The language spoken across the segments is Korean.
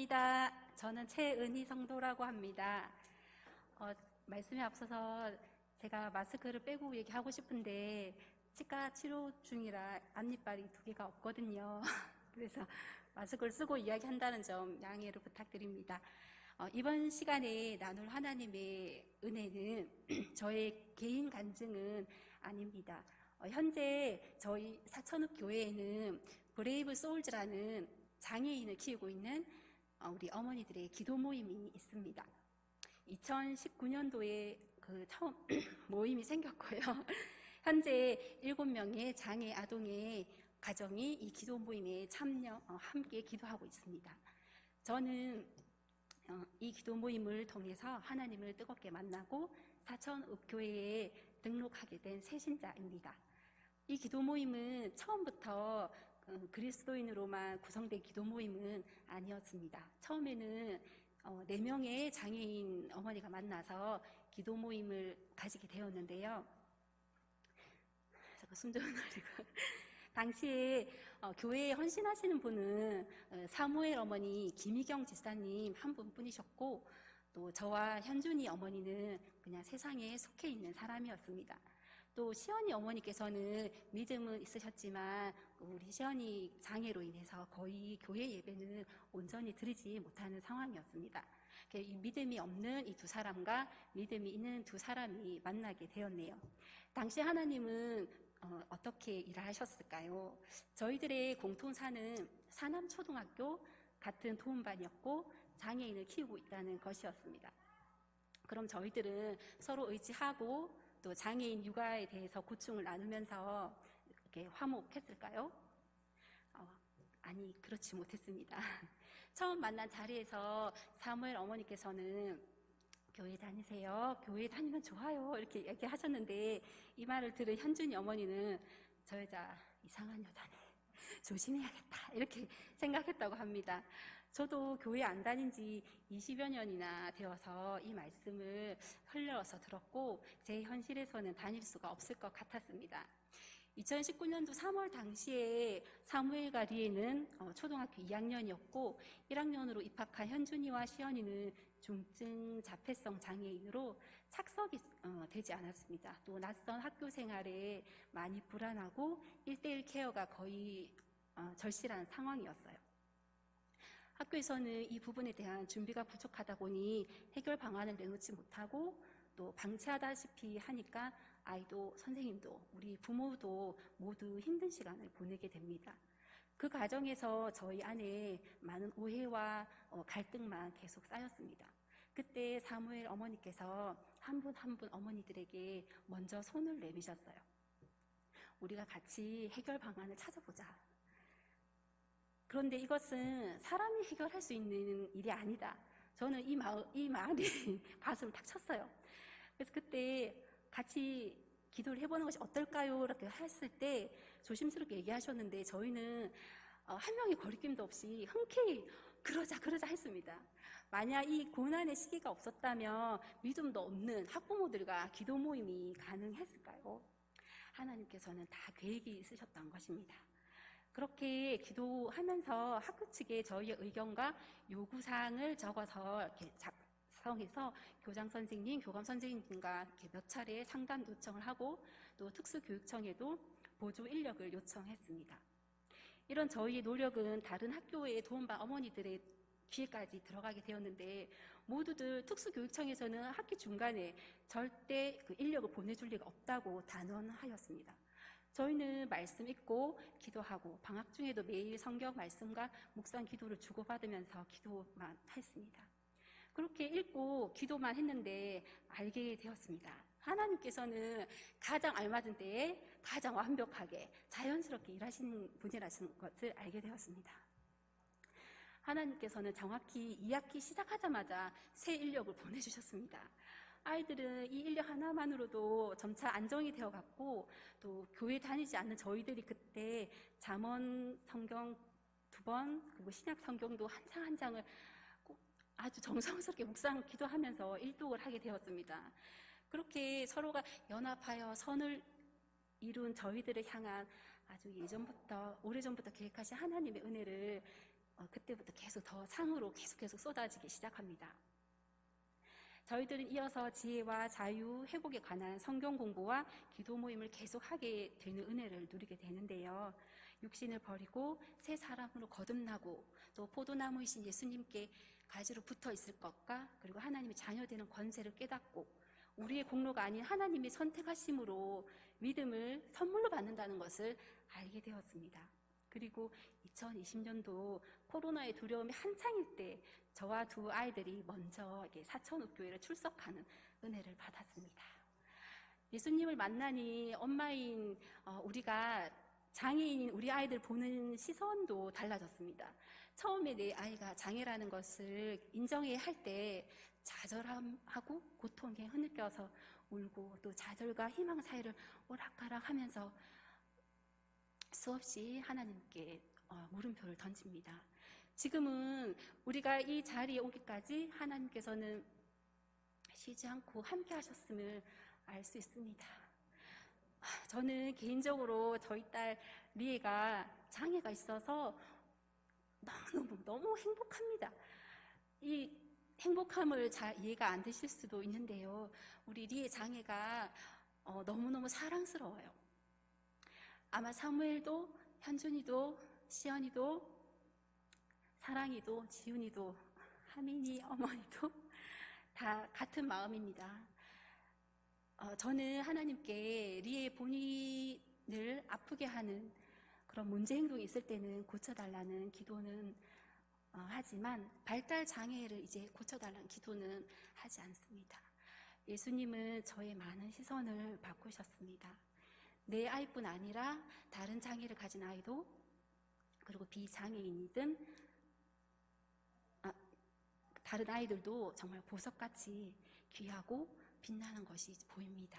반갑습니다. 저는 최은희 성도라고 합니다. 말씀에 앞서서 제가 마스크를 빼고 얘기하고 싶은데 치과 치료 중이라 앞니빨이 2개가 없거든요. 그래서 마스크를 쓰고 이야기한다는 점 양해를 부탁드립니다. 이번 시간에 나눌 하나님의 은혜는 저의 개인 간증은 아닙니다. 현재 저희 사천읍 교회에는 브레이브 소울즈라는 장애인을 키우고 있는 우리 어머니들의 기도 모임이 있습니다. 2019년도에 처음 모임이 생겼고요. 현재 7명의 장애 아동의 가정이 이 기도 모임에 함께 기도하고 있습니다. 저는 이 기도 모임을 통해서 하나님을 뜨겁게 만나고 사천읍교회에 등록하게 된 새신자입니다. 이 기도 모임은 처음부터 그리스도인으로만 구성된 기도 모임은 아니었습니다. 처음에는 4명의 장애인 어머니가 만나서 기도 모임을 가지게 되었는데요. 잠깐 숨 좀 돌리고. 당시에 교회에 헌신하시는 분은 사무엘 어머니 김희경 지사님 한 분뿐이셨고, 또 저와 현준이 어머니는 그냥 세상에 속해 있는 사람이었습니다. 또 시연이 어머니께서는 믿음은 있으셨지만 우리 시연이 장애로 인해서 거의 교회 예배는 온전히 드리지 못하는 상황이었습니다. 이 믿음이 없는 이 2사람과 믿음이 있는 2사람이 만나게 되었네요. 당시 하나님은 어떻게 일하셨을까요? 저희들의 공통사는 사남초등학교 같은 도움반이었고 장애인을 키우고 있다는 것이었습니다. 그럼 저희들은 서로 의지하고 또 장애인 육아에 대해서 고충을 나누면서 이렇게 화목했을까요? 아니, 그렇지 못했습니다. 처음 만난 자리에서 사무엘 어머니께서는 교회 다니세요. 교회 다니면 좋아요. 이렇게 얘기하셨는데 이 말을 들은 현준이 어머니는 저 여자 이상한 여자네. 조심해야겠다. 이렇게 생각했다고 합니다. 저도 교회 안 다닌 지 20여 년이나 되어서 이 말씀을 흘려서 들었고 제 현실에서는 다닐 수가 없을 것 같았습니다. 2019년도 3월 당시에 사무엘과 리에는 초등학교 2학년이었고 1학년으로 입학한 현준이와 시연이는 중증 자폐성 장애인으로 착석이 되지 않았습니다. 또 낯선 학교 생활에 많이 불안하고 1:1 케어가 거의 절실한 상황이었어요. 학교에서는 이 부분에 대한 준비가 부족하다 보니 해결 방안을 내놓지 못하고 또 방치하다시피 하니까 아이도 선생님도 우리 부모도 모두 힘든 시간을 보내게 됩니다. 그 과정에서 저희 안에 많은 오해와 갈등만 계속 쌓였습니다. 그때 사무엘 어머니께서 한 분 한 분 어머니들에게 먼저 손을 내미셨어요. 우리가 같이 해결 방안을 찾아보자. 그런데 이것은 사람이 해결할 수 있는 일이 아니다. 저는 이 말이 가슴을 탁 쳤어요. 그래서 그때 같이 기도를 해보는 것이 어떨까요? 이렇게 했을 때 조심스럽게 얘기하셨는데 저희는 한 명의 거리낌도 없이 흔쾌히 그러자 했습니다. 만약 이 고난의 시기가 없었다면 믿음도 없는 학부모들과 기도 모임이 가능했을까요? 하나님께서는 다 계획이 있으셨던 것입니다. 그렇게 기도하면서 학교 측에 저희의 의견과 요구사항을 적어서 이렇게 작성해서 교장 선생님, 교감 선생님과 이렇게 몇 차례 상담 요청을 하고 또 특수교육청에도 보조 인력을 요청했습니다. 이런 저희의 노력은 다른 학교의 도움반 어머니들의 귀에까지 들어가게 되었는데 모두들 특수교육청에서는 학기 중간에 절대 그 인력을 보내줄 리가 없다고 단언하였습니다. 저희는 말씀 읽고 기도하고 방학 중에도 매일 성경 말씀과 묵상 기도를 주고받으면서 기도만 했습니다. 그렇게 읽고 기도만 했는데 알게 되었습니다. 하나님께서는 가장 알맞은 때에 가장 완벽하게 자연스럽게 일하시는 분이라는 것을 알게 되었습니다. 하나님께서는 정확히 2학기 시작하자마자 새 인력을 보내주셨습니다. 아이들은 이 인력 하나만으로도 점차 안정이 되어갔고 또 교회 다니지 않는 저희들이 그때 잠언 성경 2번 그리고 신약 성경도 한 장 한 장을 꼭 아주 정성스럽게 묵상 기도하면서 일독을 하게 되었습니다. 그렇게 서로가 연합하여 선을 이룬 저희들을 향한 아주 예전부터 오래전부터 계획하신 하나님의 은혜를 그때부터 계속 더 상으로 계속 쏟아지기 시작합니다. 저희들은 이어서 지혜와 자유, 회복에 관한 성경 공부와 기도 모임을 계속하게 되는 은혜를 누리게 되는데요. 육신을 버리고 새 사람으로 거듭나고 또 포도나무이신 예수님께 가지로 붙어 있을 것과 그리고 하나님의 자녀되는 권세를 깨닫고 우리의 공로가 아닌 하나님의 선택하심으로 믿음을 선물로 받는다는 것을 알게 되었습니다. 그리고 2020년도 코로나의 두려움이 한창일 때 저와 두 아이들이 먼저 사천읍교회를 출석하는 은혜를 받았습니다. 예수님을 만나니 엄마인 우리가 장애인인 우리 아이들 보는 시선도 달라졌습니다. 처음에 내 아이가 장애라는 것을 인정해야 할 때 좌절하고 고통에 흐느껴서 울고 또 좌절과 희망 사이를 오락가락 하면서 수없이 하나님께 물음표를 던집니다. 지금은 우리가 이 자리에 오기까지 하나님께서는 쉬지 않고 함께 하셨음을 알 수 있습니다. 저는 개인적으로 저희 딸 리에가 장애가 있어서 너무 행복합니다. 이 행복함을 잘 이해가 안 되실 수도 있는데요. 우리 리의 장애가 너무너무 사랑스러워요. 아마 사무엘도, 현준이도, 시연이도, 사랑이도, 지훈이도, 하민이 어머니도 다 같은 마음입니다. 저는 하나님께 리의 본인을 아프게 하는 그런 문제 행동이 있을 때는 고쳐달라는 기도는 하지만 발달 장애를 이제 고쳐달라는 기도는 하지 않습니다. 예수님은 저의 많은 시선을 바꾸셨습니다. 내 아이뿐 아니라 다른 장애를 가진 아이도 그리고 비장애인이든 다른 아이들도 정말 보석같이 귀하고 빛나는 것이 보입니다.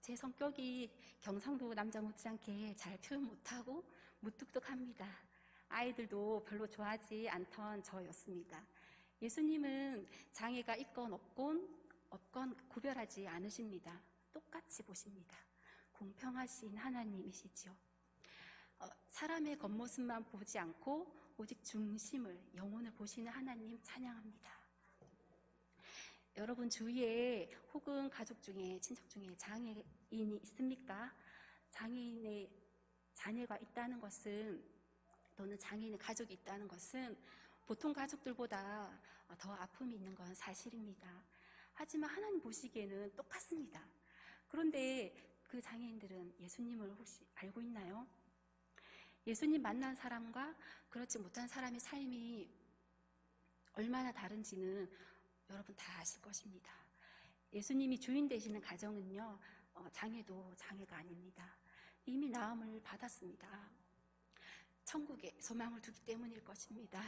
제 성격이 경상도 남자 못지않게 잘 표현 못하고 무뚝뚝합니다. 아이들도 별로 좋아하지 않던 저였습니다. 예수님은 장애가 있건 없건 구별하지 않으십니다. 똑같이 보십니다. 공평하신 하나님이시죠. 사람의 겉모습만 보지 않고 오직 중심을, 영혼을 보시는 하나님 찬양합니다. 여러분 주위에 혹은 가족 중에, 친척 중에 장애인이 있습니까? 장애인의 자녀가 있다는 것은, 또는 장애인의 가족이 있다는 것은 보통 가족들보다 더 아픔이 있는 건 사실입니다. 하지만 하나님 보시기에는 똑같습니다. 그런데 그 장애인들은 예수님을 혹시 알고 있나요? 예수님 만난 사람과 그렇지 못한 사람의 삶이 얼마나 다른지는 여러분 다 아실 것입니다. 예수님이 주인 되시는 가정은요, 장애도 장애가 아닙니다. 이미 나음을 받았습니다. 천국에 소망을 두기 때문일 것입니다.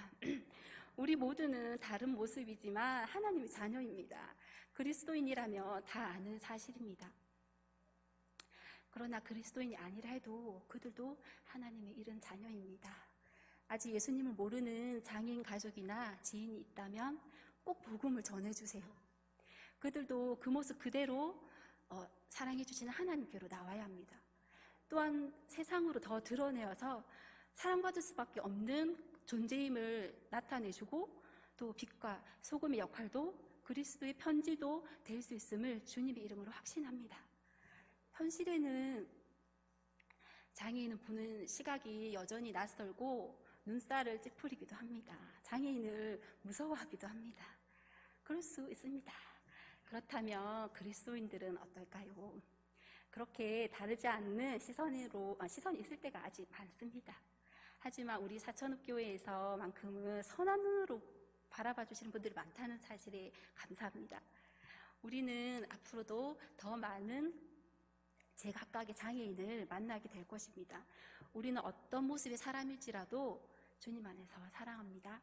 우리 모두는 다른 모습이지만 하나님의 자녀입니다. 그리스도인이라면 다 아는 사실입니다. 그러나 그리스도인이 아니라 해도 그들도 하나님의 이른 자녀입니다. 아직 예수님을 모르는 장애인 가족이나 지인이 있다면 꼭 복음을 전해주세요. 그들도 그 모습 그대로 사랑해 주시는 하나님께로 나와야 합니다. 또한 세상으로 더 드러내어서 사랑받을 수밖에 없는 존재임을 나타내주고 또 빛과 소금의 역할도 그리스도의 편지도 될 수 있음을 주님의 이름으로 확신합니다. 현실에는 장애인은 보는 시각이 여전히 낯설고 눈살을 찌푸리기도 합니다. 장애인을 무서워하기도 합니다. 그럴 수 있습니다. 그렇다면 그리스도인들은 어떨까요? 그렇게 다르지 않는 시선이 있을 때가 아직 많습니다. 하지만 우리 사천읍교회에서만큼은 선한 눈으로 바라봐 주시는 분들이 많다는 사실에 감사합니다. 우리는 앞으로도 더 많은 제각각의 장애인을 만나게 될 것입니다. 우리는 어떤 모습의 사람일지라도 주님 안에서 사랑합니다.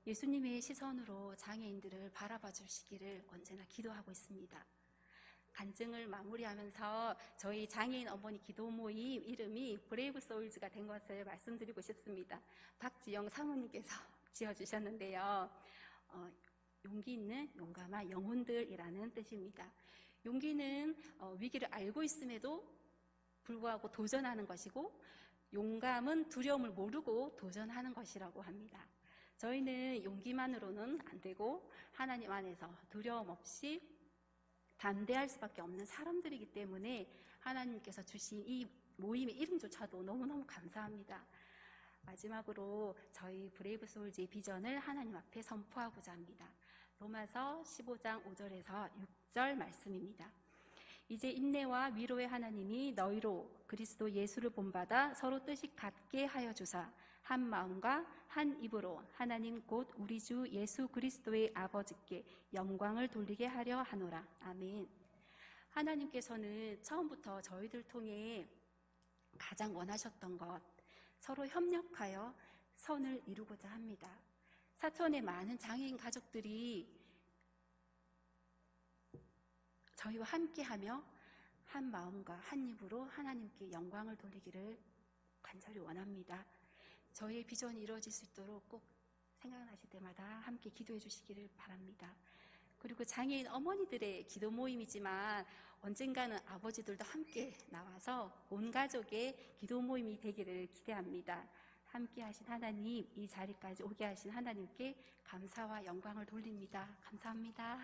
예수님의 시선으로 장애인들을 바라봐 주시기를 언제나 기도하고 있습니다. 간증을 마무리하면서 저희 장애인 어머니 기도 모임 이름이 브레이브 소울즈가 된 것을 말씀드리고 싶습니다. 박지영 사모님께서 지어주셨는데요. 용기 있는 용감한 영혼들이라는 뜻입니다. 용기는 위기를 알고 있음에도 불구하고 도전하는 것이고, 용감은 두려움을 모르고 도전하는 것이라고 합니다. 저희는 용기만으로는 안 되고 하나님 안에서 두려움 없이 담대할 수밖에 없는 사람들이기 때문에 하나님께서 주신 이 모임의 이름조차도 너무너무 감사합니다. 마지막으로 저희 브레이브 소울즈의 비전을 하나님 앞에 선포하고자 합니다. 로마서 15장 5절에서 6절 말씀입니다. 이제 인내와 위로의 하나님이 너희로 그리스도 예수를 본받아 서로 뜻이 같게 하여 주사 한 마음과 한 입으로 하나님 곧 우리 주 예수 그리스도의 아버지께 영광을 돌리게 하려 하노라. 아멘. 하나님께서는 처음부터 저희들 통해 가장 원하셨던 것, 서로 협력하여 선을 이루고자 합니다. 사천의 많은 장애인 가족들이 저희와 함께하며 한 마음과 한 입으로 하나님께 영광을 돌리기를 간절히 원합니다. 저희의 비전이 이루어질 수 있도록 꼭 생각나실 때마다 함께 기도해 주시기를 바랍니다. 그리고 장애인 어머니들의 기도 모임이지만 언젠가는 아버지들도 함께 나와서 온 가족의 기도 모임이 되기를 기대합니다. 함께 하신 하나님, 이 자리까지 오게 하신 하나님께 감사와 영광을 돌립니다. 감사합니다.